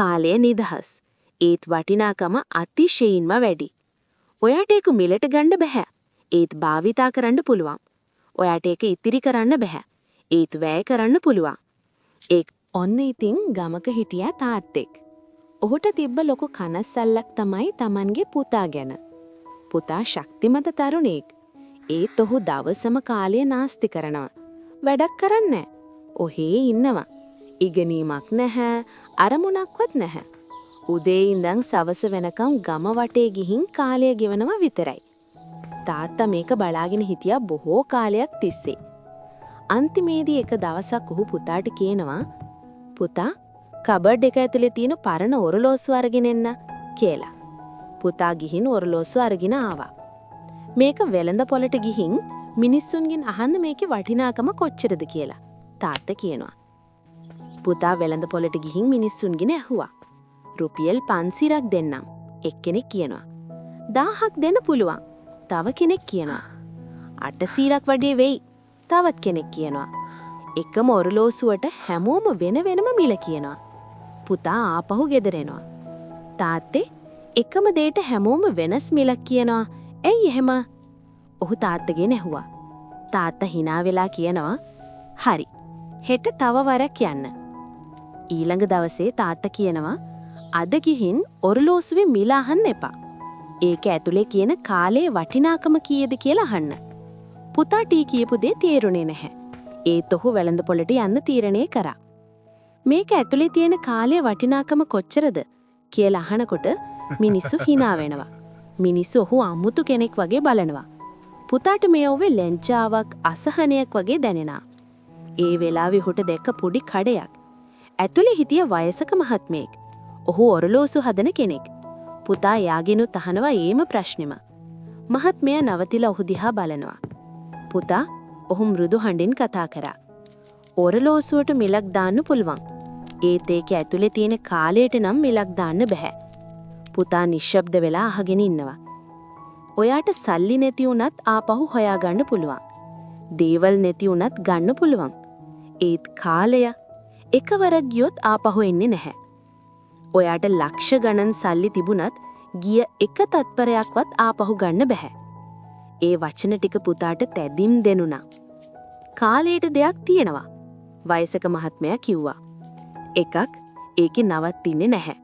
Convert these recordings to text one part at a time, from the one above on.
කාලය නිදහස්. ඒත් වටිනාකම අතිශයින්ම වැඩි. ඔයාට ඒක මිලට ගන්න බෑ. ඒත් භාවිතා කරන්න පුළුවන්. ඔයාට ඒක ඉතිරි කරන්න බෑ. ඒත් වැය කරන්න පුළුවන්. ඔන්න ඉතින් ගමක හිටියා තාත්තෙක්. ඔහුට තිබ්බ ලොකු කනස්සල්ලක් තමයි Tamanගේ පුතා ගැන. පුතා ශක්තිමත් තරුණයෙක්. ඒත් ඔහු දවසම කාලය නාස්ති කරනවා. වැඩක් කරන්නේ නැහැ. ඔහේ ඉන්නවා. ඉගෙනීමක් නැහැ, අරමුණක්වත් නැහැ. උදේ ඉඳන් සවස වෙනකම් ගම වටේ ගිහින් කාලය ගෙවනවා විතරයි. තාත්තා මේක බලාගෙන හිටියා බොහෝ කාලයක් තිස්සේ. අන්තිමේදී එක දවසක් ඔහු පුතාට කියනවා, පුතා, කබඩ් එක ඇතුලේ තියෙන පරණ ඔරලෝසුව අරගෙන එන්න කියලා. පුතා ගිහින් ඔරලෝසුව අරගෙන ආවා. මේක වෙළඳ පොළට ගිහින් මිනිස්සුන්ගෙන් අහන්න මේකේ වටිනාකම කොච්චරද කියලා තාත්තා කියනවා. පුතා වෙළඳ පොළට ගිහින් මිනිස්සුන්ගෙන් ඇහුවා. රුපියල් 500ක් දෙන්නම්. එක්කෙනෙක් කියනවා. 1000ක් දෙන්න පුළුවන්. තව කෙනෙක් කියනවා. 800ක් වඩේ වෙයි. තවත් කෙනෙක් කියනවා. එකම ඔරලෝසුවට හැමෝම වෙන වෙනම මිල කියනවා. පුතා ආපහු ගෙදර එනවා. තාත්තේ එකම දෙයට හැමෝම වෙනස් මිලක් කියනවා. ඇයි එහෙම? ඔහු තාත්තගෙන් ඇහුවා. තාත්තා hina වෙලා කියනවා, හරි. හෙට තව වරක් යන්න. ඊළඟ දවසේ තාත්තා කියනවා, අද ගිහින් ඔරලෝසුවේ මිල අහන්න එපා. ඒක ඇතුලේ කියන කාලේ වටිනාකම කීයද කියලා අහන්න. පුතාට කියපු දේ තේරුනේ නැහැ. ඒත් ඔහු වෙළඳ පොළට යන්න තීරණය කරා. මේක ඇතුලේ තියෙන කාලේ වටිනාකම කොච්චරද කියලා අහනකොට මිනිස්සු hina වෙනවා. මිනිස්සු ඔහු අමුතු කෙනෙක් වගේ බලනවා. පුතාට මේ ඔවේ ලැජ්ජාවක්, අසහනයක් වගේ දැනෙනවා. ඒ වෙලාවේ ඔහුට දැක්ක පොඩි කඩයක්. ඇතුලේ හිටිය වයසක මහත්මයෙක්. ඔහු ඔරලෝසු හදන කෙනෙක්. පුතා යාගෙනුත් අහනවා ඒම ප්‍රශ්නෙම. මහත්මයා නවතිලා ඔහු දිහා බලනවා. පුතා, ඔහු මෘදු හඬින් කතා කරා. ඔරලෝසුවට මිලක් දාන්න පුළුවන්. ඒත් ඒක ඇතුලේ තියෙන කාලයට නම් මිලක් දාන්න බෑ. පුතා නිශ්ශබ්ද වෙලා අහගෙන ඉන්නවා. ඔයාට සල්ලි නැති වුණත් ආපහු හොයාගන්න පුළුවන්. දේවල් නැති වුණත් ගන්න පුළුවන්. ඒත් කාලය එකවරක් ගියොත් ආපහු එන්නේ නැහැ. ඔයාට ලක්ෂ ගණන් සල්ලි තිබුණත් ගිය එක තත්පරයක්වත් ආපහු ගන්න බෑ. ඒ වචන ටික පුතාට තැදින් දෙනුණා. කාලයට දෙයක් තියෙනවා. වයසක මහත්මයා කිව්වා. එකක් ඒකේ නවතින්නේ නැහැ.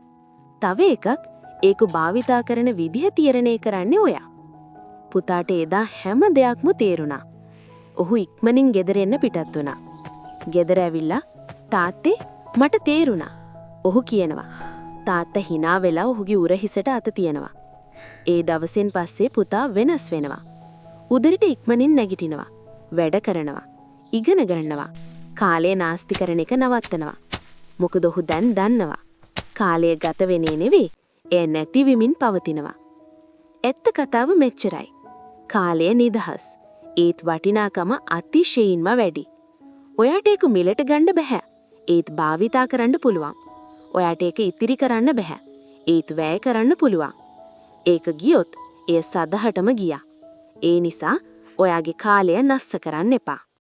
තව එකක් ඒක භාවිතා කරන විදිහ තීරණය කරන්නේ ඔයා. පුතාට එදා හැම දෙයක්ම තේරුණා. ඔහු ඉක්මනින් ගෙදර එන්න පිටත් වුණා. ගෙදර ඇවිල්ලා තාත්තේ මට තේරුණා. ඔහු කියනවා. තාත්තා hina වෙලා ඔහුගේ උර හිසට අත තියනවා. ඒ දවසෙන් පස්සේ පුතා වෙනස් වෙනවා. උදේට ඉක්මනින් නැගිටිනවා. වැඩ කරනවා. ඉගෙන ගන්නවා. කාලය නාස්ති කරන එක නවත්තනවා. මොකද ඔහු දැන් දන්නවා. කාලය ගත වෙන්නේ නෙවෙයි. එය නැතිවෙමින් පවතිනවා. ඇත්ත කතාව මෙච්චරයි. කාලය නිදහස්. ඒත් වටිනාකම අතිශයින්ම වැඩි. ඔයාට ඒක මිලට ගන්න බෑ. ඒත් භාවිතා කරන්න පුළුවන්. ඔයාට ඒක ඉතිරි කරන්න බෑ. ඒත් වැය කරන්න පුළුවන්. ඒක ගියොත් එය සදහටම ගියා. ඒ නිසා ඔයාගේ කාලය නස්ස කරන්න එපා.